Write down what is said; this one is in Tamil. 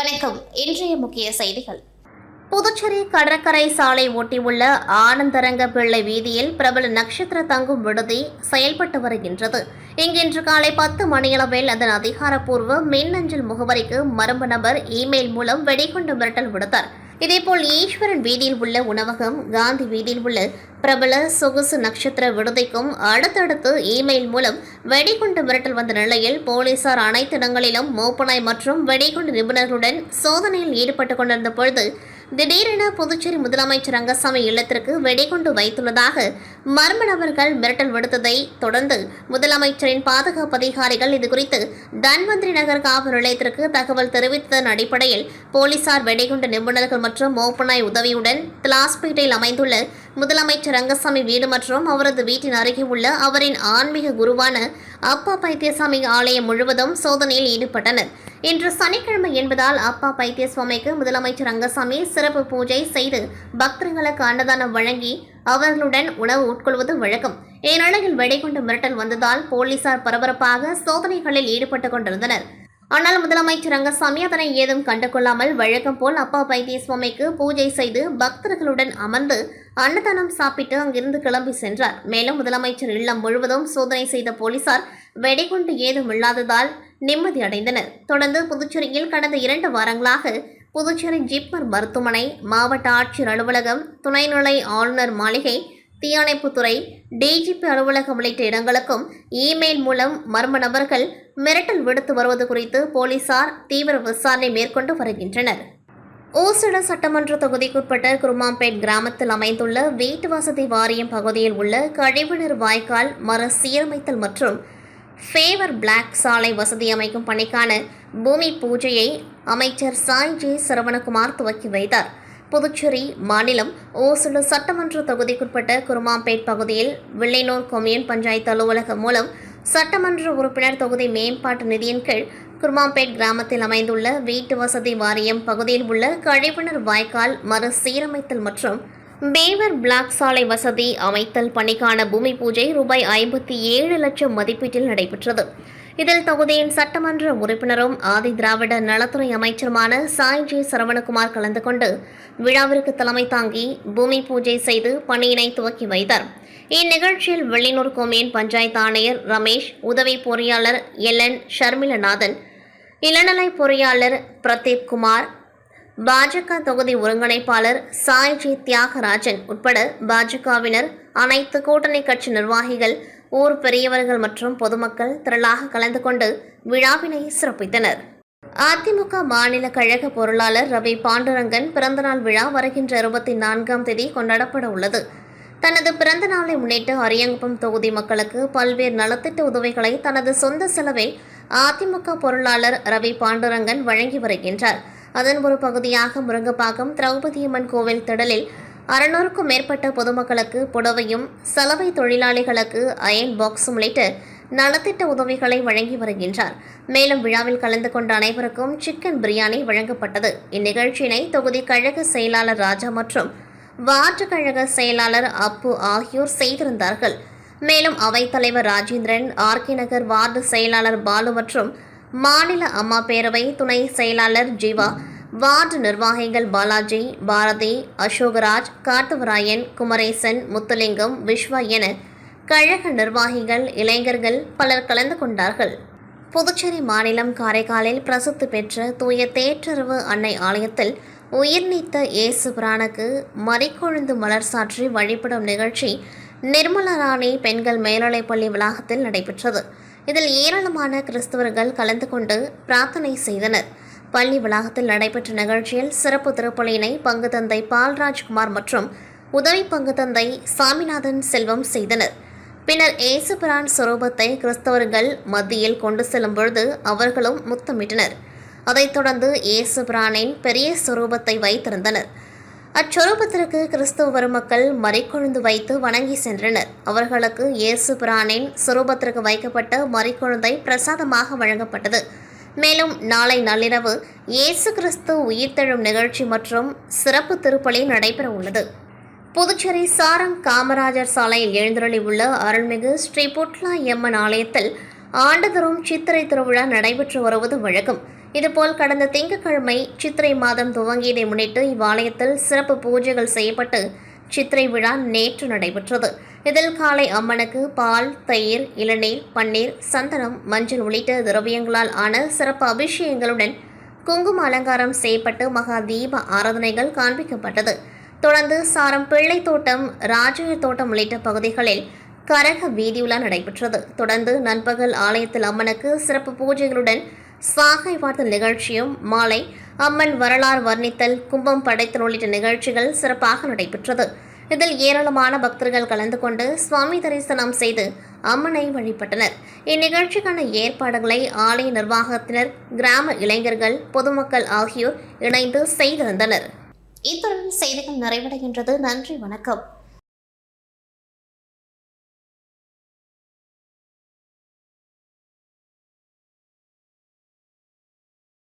வணக்கம். இன்றைய முக்கிய செய்திகள். புதுச்சேரி கடற்கரை சாலை ஒட்டியுள்ள ஆனந்தரங்க பிள்ளை வீதியில் பிரபல நட்சத்திர தங்கும் விடுதி செயல்பட்டு வருகின்றது. இன்று காலை 10 மணியளவில் அதன் அதிகாரப்பூர்வ மின்னஞ்சல் முகவரிக்கு மர்ம நபர் இமெயில் மூலம் வெடிகுண்டு மிரட்டல் விடுத்தார். இதேபோல் ஈஸ்வரன் வீதியில் உள்ள உணவகம், காந்தி வீதியில் உள்ள பிரபல சொகுசு நட்சத்திர விடுதிக்கும் அடுத்தடுத்து இமெயில் மூலம் வெடிகுண்டு மிரட்டல் வந்த நிலையில் போலீசார் அனைத்து இடங்களிலும் மோப்பனாய் மற்றும் வெடிகுண்டு நிபுணர்களுடன் சோதனையில் ஈடுபட்டுக் கொண்டிருந்த பொழுது திடீரென புதுச்சேரி முதலமைச்சர் ரங்கசாமி இல்லத்திற்கு வெடிகுண்டு வைத்துள்ளதாக மர்ம நபர்கள் மிரட்டல் விடுத்ததை தொடர்ந்து முதலமைச்சரின் பாதுகாப்பு அதிகாரிகள் இதுகுறித்து தன்வந்திரி நகர் காவல் நிலையத்திற்கு தகவல் தெரிவித்ததன் அடிப்படையில் போலீசார் வெடிகுண்டு நிபுணர்கள் மற்றும் மோப்பனாய் உதவியுடன் திலாஸ்பேட்டையில் அமைந்துள்ள முதலமைச்சர் ரங்கசாமி வீடு மற்றும் அவரது வீட்டின் அருகே உள்ள அவரின் ஆன்மீக குருவான அப்பா பைத்தியசாமி ஆலயம் முழுவதும் சோதனையில் ஈடுபட்டனர். இன்று சனிக்கிழமை என்பதால் அப்பா பைத்தியசுவாமிக்கு முதலமைச்சர் ரங்கசாமி சிறப்பு பூஜை செய்து பக்தர்களுக்கு அன்னதானம் வழங்கி அவர்களுடன் உணவு உட்கொள்வது வழக்கம். இந்நிலையில் வெடிகுண்டு மிரட்டல் வந்ததால் போலீசார் பரபரப்பாக சோதனைகளில் ஈடுபட்டுக் கொண்டிருந்தனர். ஆனால் முதலமைச்சர் ரங்கசாமி அதனை ஏதும் கண்டுகொள்ளாமல் வழக்கம் போல் அப்பா பைத்தியசுவாமிக்கு பூஜை செய்து பக்தர்களுடன் அமர்ந்து அன்னதானம் சாப்பிட்டு அங்கிருந்து கிளம்பி சென்றார். மேலும் முதலமைச்சர் இல்லம் முழுவதும் சோதனை செய்த போலீசார் வெடிகுண்டு ஏதும் இல்லாததால் நிம்மதி அடைந்தனர். தொடர்ந்து புதுச்சேரியில் கடந்த 2 வாரங்களாக புதுச்சேரி ஜிப்மர் மருத்துவமனை, மாவட்ட ஆட்சியர் அலுவலகம், துணைநிலை ஆளுநர் மாளிகை, தீயணைப்புத்துறை, டிஜிபி அலுவலகம் உள்ளிட்ட இடங்களுக்கும் இமெயில் மூலம் மர்ம நபர்கள் மிரட்டல் விடுத்து வருவது குறித்து போலீசார் தீவிர விசாரணை மேற்கொண்டு வருகின்றனர். ஓசட சட்டமன்ற தொகுதிக்குட்பட்ட குருமாம்பேட் கிராமத்தில் அமைந்துள்ள வீட்டு வசதி வாரியம் பகுதியில் உள்ள கழிவுநீர் வாய்க்கால் மறு சீரமைத்தல் மற்றும் ஃபேவர் பிளாக் சாலை வசதி அமைக்கும் பணிக்கான பூமி பூஜையை அமைச்சர் சாய் ஜே சரவணகுமார் துவக்கி வைத்தார். புதுச்சேரி மாநிலம் ஓசூர் சட்டமன்ற தொகுதிக்குட்பட்ட குருமாம்பேட் பகுதியில் வில்லையனூர் கொம்யூன் பஞ்சாயத்து அலுவலகம் மூலம் சட்டமன்ற உறுப்பினர் தொகுதி மேம்பாட்டு நிதியின் கீழ் குருமாம்பேட் கிராமத்தில் அமைந்துள்ள வீட்டு வசதி வாரியம் பகுதியில் உள்ள கழிவுநீர் வாய்க்கால் மறு சீரமைத்தல் மற்றும் பேவர் பிளாக் சாலை வசதி அமைத்தல் பணிக்கான பூமி பூஜை ரூபாய் 57 லட்சம் மதிப்பீட்டில் நடைபெற்றது. இதில் தொகுதியின் சட்டமன்ற உறுப்பினரும் ஆதி திராவிட நலத்துறை அமைச்சருமான சாய் ஜே சரவணகுமார் கலந்து கொண்டு விழாவிற்கு தலைமை தாங்கி பூமி பூஜை செய்து பணியினை துவக்கி வைத்தார். இந்நிகழ்ச்சியில் வில்லையனூர் கொம்யூன் பஞ்சாயத்து ஆணையர் ரமேஷ், உதவி பொறியாளர் எல்என் ஷர்மிளநாதன், இளநிலை பொறியாளர் பிரதீப் குமார், பாஜக தொகுதி ஒருங்கிணைப்பாளர் சாய் ஜே தியாகராஜன் உட்பட பாஜகவினர், அனைத்து கூட்டணி கட்சி நிர்வாகிகள், ஊர் பெரியவர்கள் மற்றும் பொதுமக்கள் திரளாக கலந்து கொண்டு விழாவினை சிறப்பித்தனர். அதிமுக மாநில கழக பொருளாளர் ரவி பாண்டுரங்கன் பிறந்தநாள் விழா வருகின்ற 24ஆம் தேதி கொண்டாடப்பட உள்ளது. தனது பிறந்த நாளை முன்னிட்டு அரியங்குப்பம் தொகுதி மக்களுக்கு பல்வேறு நலத்திட்ட உதவிகளை தனது சொந்த செலவில் அதிமுக பொருளாளர் ரவி பாண்டுரங்கன் வழங்கி வருகின்றார். அதன் ஒரு பகுதியாக முருங்கப்பாக்கம் திரௌபதியம்மன் கோவில் திடலில் 600க்கும் மேற்பட்ட பொதுமக்களுக்கு புடவையும், சலவை தொழிலாளிகளுக்கு அயன் பாக்ஸும் உள்ளிட்ட நலத்திட்ட உதவிகளை வழங்கி வருகின்றார். மேலும் விழாவில் கலந்து கொண்ட அனைவருக்கும் சிக்கன் பிரியாணி வழங்கப்பட்டது. இந்நிகழ்ச்சியினை தொகுதி கழக செயலாளர் ராஜா மற்றும் வார்டு கழக செயலாளர் அப்பு ஆகியோர் செய்திருந்தார்கள். மேலும் அவைத்தலைவர் ராஜேந்திரன், ஆர்கே நகர் வார்டு செயலாளர் பாலு மற்றும் மாநில அம்மா பேரவை துணை செயலாளர் ஜீவா, வார்டு நிர்வாகிகள் பாலாஜி, பாரதி, அசோகராஜ், காத்தவராயன், குமரேசன், முத்துலிங்கம், விஸ்வா என கழக நிர்வாகிகள், இளைஞர்கள் பலர் கலந்து கொண்டார்கள். புதுச்சேரி மாநிலம் காரைக்காலில் பிரசித்தி பெற்ற தூய தேற்றரவு அன்னை ஆலயத்தில் உயிர்நீத்த இயேசு பிரானுக்கு மறிக்கொழுந்து மலர் சாற்றி வழிபடும் நிகழ்ச்சி நிர்மலா ராணி பெண்கள் மேல்நிலைப்பள்ளி வளாகத்தில் நடைபெற்றது. இதில் ஏராளமான கிறிஸ்தவர்கள் கலந்து கொண்டு பிரார்த்தனை செய்தனர். பள்ளி வளாகத்தில் நடைபெற்ற நிகழ்ச்சியில் சிறப்பு திருப்பலியினை பங்கு தந்தை பால்ராஜ்குமார் மற்றும் உதவி பங்கு தந்தை சாமிநாதன் செல்வம் செய்தனர். பின்னர் இயேசு பிரான் சொரூபத்தை கிறிஸ்தவர்கள் மத்தியில் கொண்டு செல்லும் பொழுது அவர்களும் முத்தமிட்டனர். அதைத் தொடர்ந்து இயேசு பிரானின் பெரிய சொரூபத்தை வைத்திருந்தனர். அச்சொரூபத்திற்கு கிறிஸ்தவ பெருமக்கள் மறிக்கொழுந்து வைத்து வணங்கி சென்றனர். அவர்களுக்கு இயேசு பிரானின் சொரூபத்திற்கு வைக்கப்பட்ட மறிக்கொழுந்தை பிரசாதமாக வழங்கப்பட்டது. மேலும் நாளை நள்ளிரவு இயேசு கிறிஸ்து உயிர்த்தெழும் நிகழ்ச்சி மற்றும் சிறப்பு திருப்பலி நடைபெற உள்ளது. புதுச்சேரி சாரம் காமராஜர் சாலையில் எழுந்தருளி உள்ள அருள்மிகு ஸ்ரீ புட்லா எம்மன் ஆலயத்தில் ஆண்டுதோறும் சித்திரை திருவிழா நடைபெற்று வருவது வழக்கம். இதுபோல் கடந்த திங்கட்கிழமை சித்திரை மாதம் துவங்கியதை முன்னிட்டு இவ்வாலயத்தில் சிறப்பு பூஜைகள் செய்யப்பட்டு சித்திரை விழா நேற்று நடைபெற்றது. இதில் காலை அம்மனுக்கு பால், தயிர், இளநீர், பன்னீர், சந்தனம், மஞ்சள் உள்ளிட்ட திரவியங்களால் ஆன சிறப்பு அபிஷேகங்களுடன் குங்கும அலங்காரம் செய்யப்பட்டு மகா தீப ஆராதனைகள் காண்பிக்கப்பட்டது. தொடர்ந்து சாரம் பிள்ளை தோட்டம், ராஜய தோட்டம் உள்ளிட்ட பகுதிகளில் கரக வீதியுலா நடைபெற்றது. தொடர்ந்து நண்பகல் ஆலயத்தில் அம்மனுக்கு சிறப்பு பூஜைகளுடன் சாகை வாழ்த்தல் நிகழ்ச்சியும், மாலை அம்மன் வரலாறு வர்ணித்தல், கும்பம் படைத்தல் உள்ளிட்ட நிகழ்ச்சிகள் சிறப்பாக நடைபெற்றது. இதில் ஏராளமான பக்தர்கள் கலந்து கொண்டு சுவாமி தரிசனம் செய்து அம்மனை வழிபட்டனர். இந்நிகழ்ச்சிக்கான ஏற்பாடுகளை ஆலய நிர்வாகத்தினர், கிராம இளைஞர்கள், பொதுமக்கள் ஆகியோர் இணைந்து செய்திருந்தனர். இத்துடன் செய்திகள் நிறைவடைகின்றது. நன்றி, வணக்கம்.